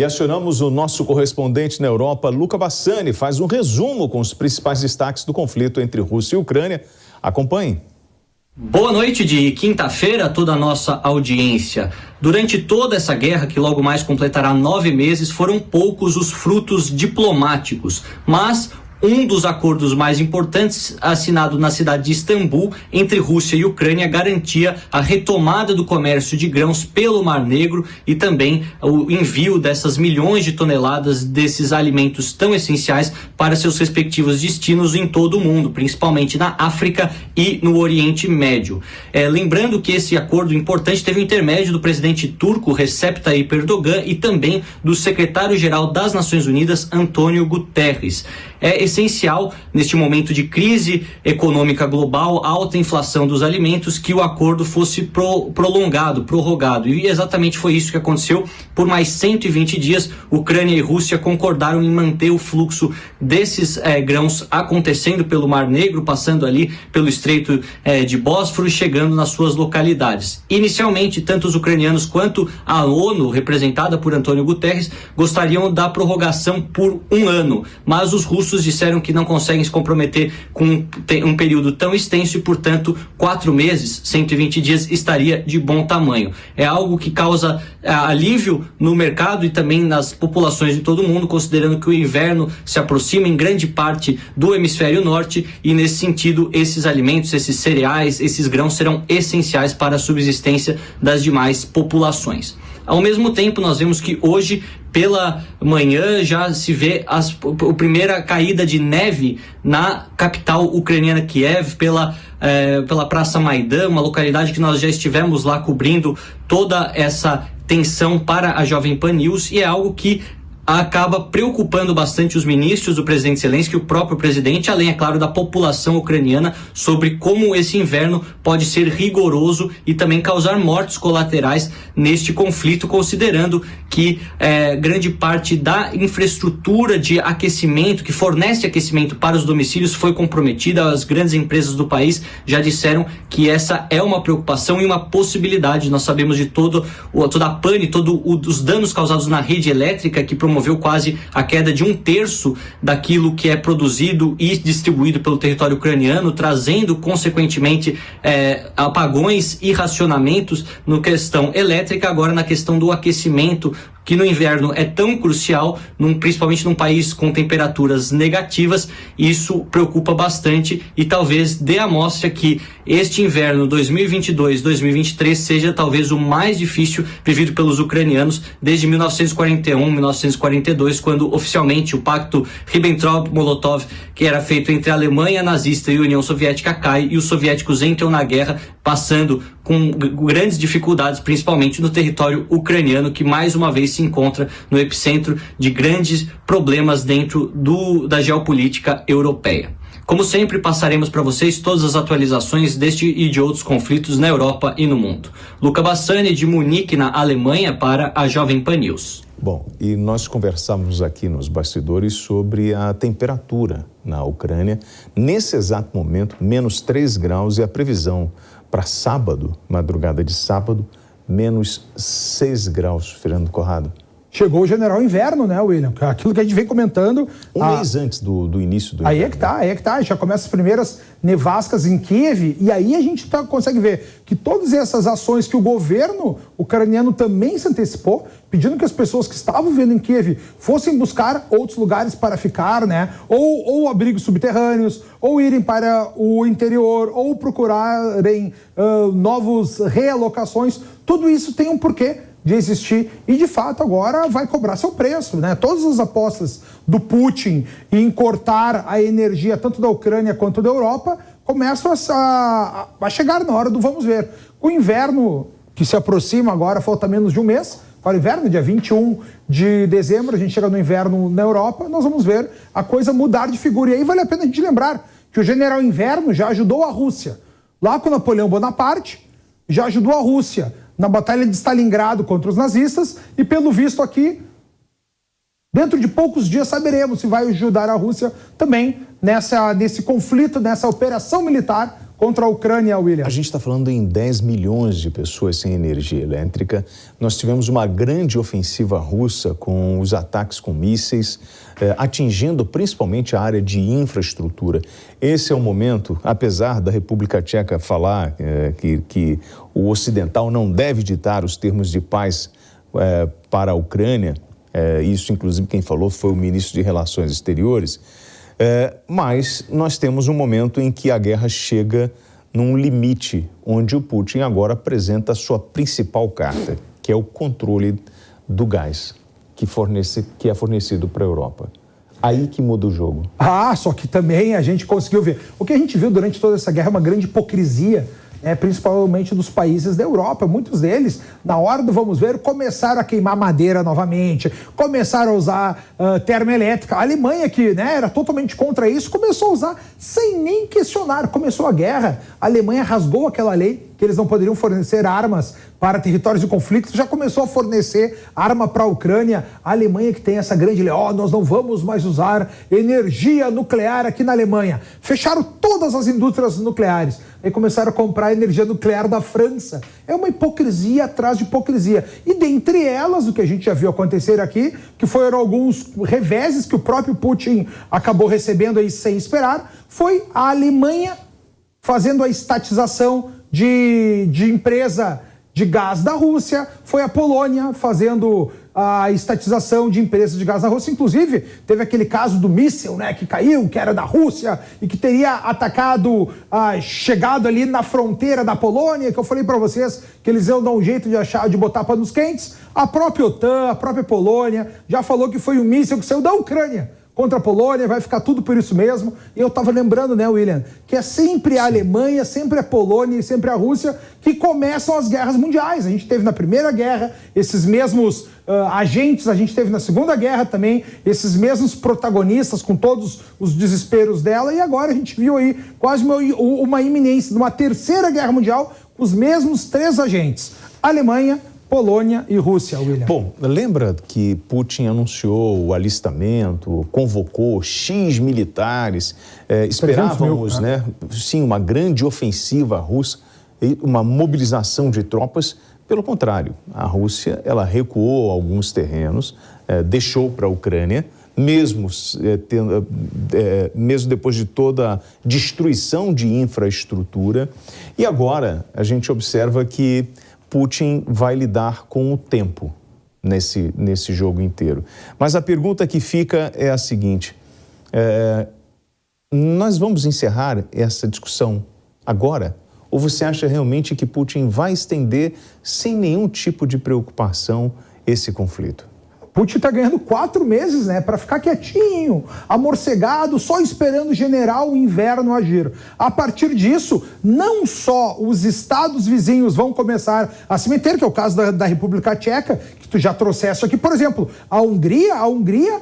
E acionamos o nosso correspondente na Europa, Luca Bassani, faz um resumo com os principais destaques do conflito entre Rússia e Ucrânia. Acompanhe. Boa noite de quinta-feira a toda a nossa audiência. Durante toda essa guerra, que logo mais completará 9 meses, foram poucos os frutos diplomáticos, mas um dos acordos mais importantes, assinado na cidade de Istambul, entre Rússia e Ucrânia, garantia a retomada do comércio de grãos pelo Mar Negro e também o envio dessas milhões de toneladas desses alimentos tão essenciais para seus respectivos destinos em todo o mundo, principalmente na África e no Oriente Médio. Lembrando que esse acordo importante teve o intermédio do presidente turco Recep Tayyip Erdogan e também do secretário-geral das Nações Unidas, Antônio Guterres. É essencial, neste momento de crise econômica global, alta inflação dos alimentos, que o acordo fosse prorrogado. E exatamente foi isso que aconteceu. Por mais 120 dias, Ucrânia e Rússia concordaram em manter o fluxo desses grãos acontecendo pelo Mar Negro, passando ali pelo Estreito de Bósforo e chegando nas suas localidades. Inicialmente, tanto os ucranianos quanto a ONU, representada por Antônio Guterres, gostariam da prorrogação por 1 ano, mas os russos disseram que não conseguem se comprometer com um período tão extenso e, portanto, 4 meses, 120 dias, estaria de bom tamanho. É algo que causa alívio no mercado e também nas populações de todo o mundo, considerando que o inverno se aproxima em grande parte do hemisfério norte e, nesse sentido, esses alimentos, esses cereais, esses grãos serão essenciais para a subsistência das demais populações. Ao mesmo tempo, nós vemos que hoje, pela manhã, já se vê a primeira caída de neve na capital ucraniana, Kiev, pela Praça Maidan, uma localidade que nós já estivemos lá cobrindo toda essa tensão para a Jovem Pan News, e é algo que acaba preocupando bastante os ministros do presidente Zelensky, o próprio presidente, além, é claro, da população ucraniana, sobre como esse inverno pode ser rigoroso e também causar mortes colaterais neste conflito, considerando que grande parte da infraestrutura de aquecimento, que fornece aquecimento para os domicílios, foi comprometida. As grandes empresas do país já disseram que essa é uma preocupação e uma possibilidade. Nós sabemos de toda a pane, todos os danos causados na rede elétrica, que promoveu quase a queda de 1/3 daquilo que é produzido e distribuído pelo território ucraniano, trazendo, consequentemente, apagões e racionamentos na questão elétrica. Agora, na questão do aquecimento, que no inverno é tão crucial, principalmente num país com temperaturas negativas, isso preocupa bastante e talvez dê a mostra que este inverno 2022-2023 seja talvez o mais difícil vivido pelos ucranianos desde 1941, 1942, quando oficialmente o pacto Ribbentrop-Molotov, que era feito entre a Alemanha nazista e a União Soviética, cai e os soviéticos entram na guerra, passando com grandes dificuldades, principalmente no território ucraniano, que mais uma vez se encontra no epicentro de grandes problemas dentro da geopolítica europeia. Como sempre, passaremos para vocês todas as atualizações deste e de outros conflitos na Europa e no mundo. Luca Bassani, de Munique, na Alemanha, para a Jovem Pan News. Bom, e nós conversamos aqui nos bastidores sobre a temperatura na Ucrânia. Nesse exato momento, menos 3 graus e a previsão para sábado, madrugada de sábado, menos 6 graus, Fernando Corrado. Chegou o general inverno, né, William? Aquilo que a gente vem comentando. Um mês antes do início do inverno. Aí é que tá. Já começa as primeiras nevascas em Kiev, e aí a gente consegue ver que todas essas ações que o governo ucraniano também se antecipou, pedindo que as pessoas que estavam vivendo em Kiev fossem buscar outros lugares para ficar, né? Ou abrigos subterrâneos, ou irem para o interior, ou procurarem novas realocações. Tudo isso tem um porquê de existir e, de fato, agora vai cobrar seu preço, né? Todas as apostas do Putin em cortar a energia tanto da Ucrânia quanto da Europa começam a chegar na hora do vamos ver. Com o inverno que se aproxima agora, falta menos de um mês para o inverno, dia 21 de dezembro, a gente chega no inverno na Europa, nós vamos ver a coisa mudar de figura. E aí vale a pena a gente lembrar que o general Inverno já ajudou a Rússia. Lá com Napoleão Bonaparte, já ajudou a Rússia na Batalha de Stalingrado contra os nazistas, e pelo visto aqui, dentro de poucos dias saberemos se vai ajudar a Rússia também nesse conflito, nessa operação militar contra a Ucrânia, William? A gente está falando em 10 milhões de pessoas sem energia elétrica. Nós tivemos uma grande ofensiva russa com os ataques com mísseis, atingindo principalmente a área de infraestrutura. Esse é o momento, apesar da República Tcheca falar que o ocidental não deve ditar os termos de paz para a Ucrânia, isso inclusive quem falou foi o ministro de Relações Exteriores, mas nós temos um momento em que a guerra chega num limite, onde o Putin agora apresenta a sua principal carta, que é o controle do gás que é fornecido para a Europa. Aí que muda o jogo. Só que também a gente conseguiu ver. O que a gente viu durante toda essa guerra é uma grande hipocrisia, principalmente dos países da Europa. Muitos deles, na hora do vamos ver, começaram a queimar madeira novamente, começaram a usar termoelétrica. A Alemanha, que era totalmente contra isso, começou a usar sem nem questionar. Começou a guerra, a Alemanha rasgou aquela lei que eles não poderiam fornecer armas para territórios de conflito, já começou a fornecer arma para a Ucrânia. A Alemanha que tem essa grande lei, nós não vamos mais usar energia nuclear aqui na Alemanha. Fecharam todas as indústrias nucleares. Aí começaram a comprar energia nuclear da França. É uma hipocrisia atrás de hipocrisia. E dentre elas, o que a gente já viu acontecer aqui, que foram alguns reveses que o próprio Putin acabou recebendo aí sem esperar, foi a Alemanha fazendo a estatização de empresa de gás da Rússia, foi a Polônia fazendo a estatização de empresas de gás da Rússia. Inclusive, teve aquele caso do míssil, que caiu, que era da Rússia e que teria atacado, chegado ali na fronteira da Polônia, que eu falei para vocês que eles iam dar um jeito de botar panos quentes. A própria OTAN, a própria Polônia já falou que foi um míssil que saiu da Ucrânia contra a Polônia, vai ficar tudo por isso mesmo. E eu estava lembrando, William, que é sempre a Alemanha, sempre a Polônia e sempre a Rússia que começam as guerras mundiais. A gente teve na Primeira Guerra esses mesmos agentes, a gente teve na Segunda Guerra também esses mesmos protagonistas com todos os desesperos dela, e agora a gente viu aí quase uma iminência de uma Terceira Guerra Mundial com os mesmos 3 agentes: Alemanha, Polônia e Rússia, William. Bom, lembra que Putin anunciou o alistamento, convocou X militares, esperávamos, sim, uma grande ofensiva russa, uma mobilização de tropas. Pelo contrário, a Rússia, ela recuou alguns terrenos, deixou para a Ucrânia, mesmo depois de toda a destruição de infraestrutura. E agora a gente observa que Putin vai lidar com o tempo nesse jogo inteiro. Mas a pergunta que fica é a seguinte: nós vamos encerrar essa discussão agora? Ou você acha realmente que Putin vai estender sem nenhum tipo de preocupação esse conflito? Putin está ganhando 4 meses, para ficar quietinho, amorcegado, só esperando o general inverno agir. A partir disso, não só os estados vizinhos vão começar a se meter, que é o caso da República Tcheca, que tu já trouxeste aqui. Por exemplo, a Hungria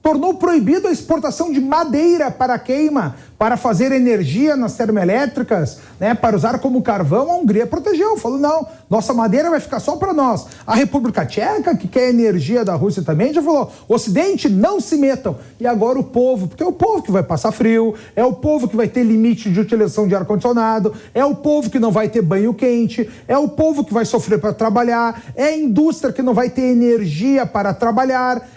tornou proibido a exportação de madeira para queima, para fazer energia nas termoelétricas, para usar como carvão. A Hungria protegeu, falou: não, nossa madeira vai ficar só para nós. A República Tcheca, que quer energia da Rússia também, já falou: Ocidente, não se metam. E agora o povo, porque é o povo que vai passar frio, é o povo que vai ter limite de utilização de ar-condicionado, é o povo que não vai ter banho quente, é o povo que vai sofrer para trabalhar, é a indústria que não vai ter energia para trabalhar.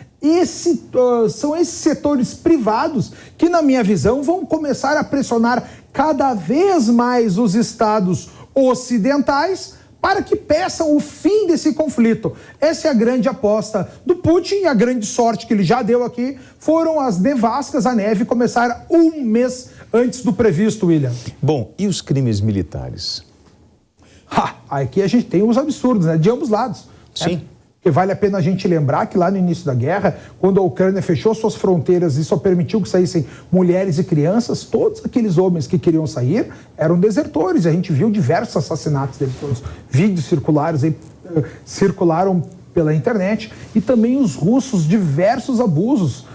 São esses setores privados que, na minha visão, vão começar a pressionar cada vez mais os estados ocidentais para que peçam o fim desse conflito. Essa é a grande aposta do Putin, e a grande sorte que ele já deu aqui foram as nevascas, a neve começar 1 mês antes do previsto, William. Bom, e os crimes militares? Aqui a gente tem os absurdos, de ambos lados. Sim. Porque vale a pena a gente lembrar que lá no início da guerra, quando a Ucrânia fechou suas fronteiras e só permitiu que saíssem mulheres e crianças, todos aqueles homens que queriam sair eram desertores. A gente viu diversos assassinatos deles, os vídeos circularam pela internet, e também os russos, diversos abusos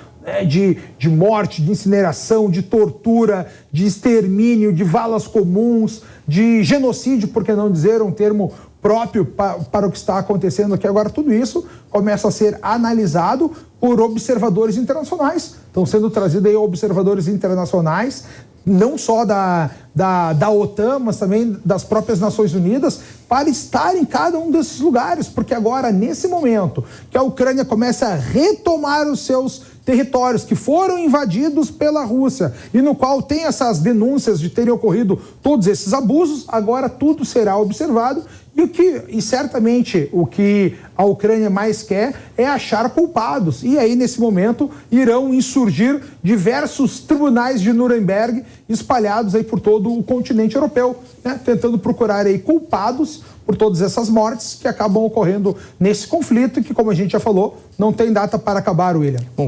de morte, de incineração, de tortura, de extermínio, de valas comuns, de genocídio, por que não dizer um termo próprio para o que está acontecendo aqui agora. Tudo isso começa a ser analisado por observadores internacionais. Estão sendo trazidos aí observadores internacionais não só da OTAN, mas também das próprias Nações Unidas, para estar em cada um desses lugares, porque agora, nesse momento, que a Ucrânia começa a retomar os seus territórios que foram invadidos pela Rússia e no qual tem essas denúncias de terem ocorrido todos esses abusos, agora tudo será observado e certamente o que a Ucrânia mais quer é achar culpados. E aí, nesse momento, irão insurgir diversos tribunais de Nuremberg espalhados aí por todo o continente europeu, né? Tentando procurar aí culpados por todas essas mortes que acabam ocorrendo nesse conflito que, como a gente já falou, não tem data para acabar, William. Bom,